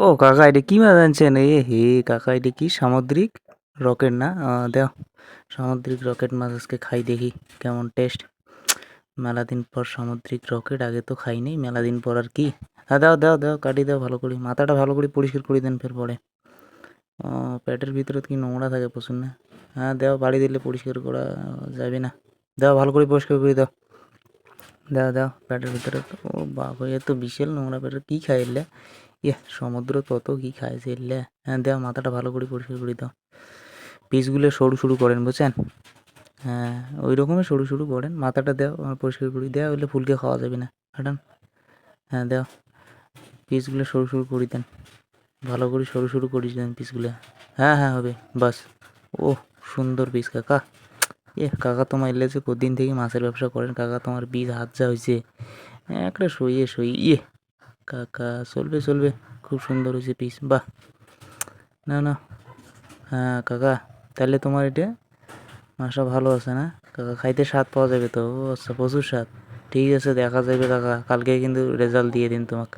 ও কাকা, এটা কি মাছ আনছেন? হে কাকা, এটা কি সামুদ্রিক রকেট না? দেও, সামুদ্রিক রকেট মাছ আজকে খাই, দেখি কেমন টেস্ট। মেলা দিন পর সামুদ্রিক রকেট, আগে তো খাইনি, মেলা দিন পর আর কি। হ্যাঁ, দাও দাও দাও, কাটি দাও ভালো করে, মাথাটা ভালো করে পরিষ্কার করে দেন ফের পরে। পেটের ভিতরে কি নোংরা থাকে প্রচুর না? হ্যাঁ দেও, বাড়ি দিলে পরিষ্কার করা যাবে না। দাও ভালো করে পরিষ্কার করে দাও। দাও দাও, পেটের ভিতরে তো, ও বাবা, এ তো বিশাল নোংরা, পেটের কি খাই এলে? সমুদ্র তত কি খাইছে এলে। হ্যাঁ দেও, মাথাটা ভালো করে পরিষ্কার করে দাও। পিসগুলো সরু সরু করেন, বুঝছেন? হ্যাঁ, ওই রকমই সরু সরু করেন, মাথাটা দেও পরিষ্কার করে দেওয়া হইলে ফুলকে খাওয়া যাবে না, হাঁটান। হ্যাঁ দেও, পিসগুলো সরু সরু করে দেন, ভালো করে সরু সরু করে দেন পিসগুলো। হ্যাঁ হ্যাঁ, হবে, বাস। ও, সুন্দর পিস কাকা। কাকা, তোমার এলে যে কদিন থেকে মাছের ব্যবসা করেন কাকা, তোমার বীজ হাত যা হয়েছে, একটা সইয়ে সই কাকা, চলবে চলবে, খুব সুন্দর হয়েছে পিস, বাহ। না না, হ্যাঁ কাকা, তাহলে তোমার এটা মাছটা ভালো আছে না কাকা? খাইতে স্বাদ পাওয়া যাবে তো? ও আচ্ছা, প্রচুর স্বাদ। ঠিক আছে, দেখা যাবে কাকা, কালকে কিন্তু রেজাল্ট দিয়ে দিন তোমাকে।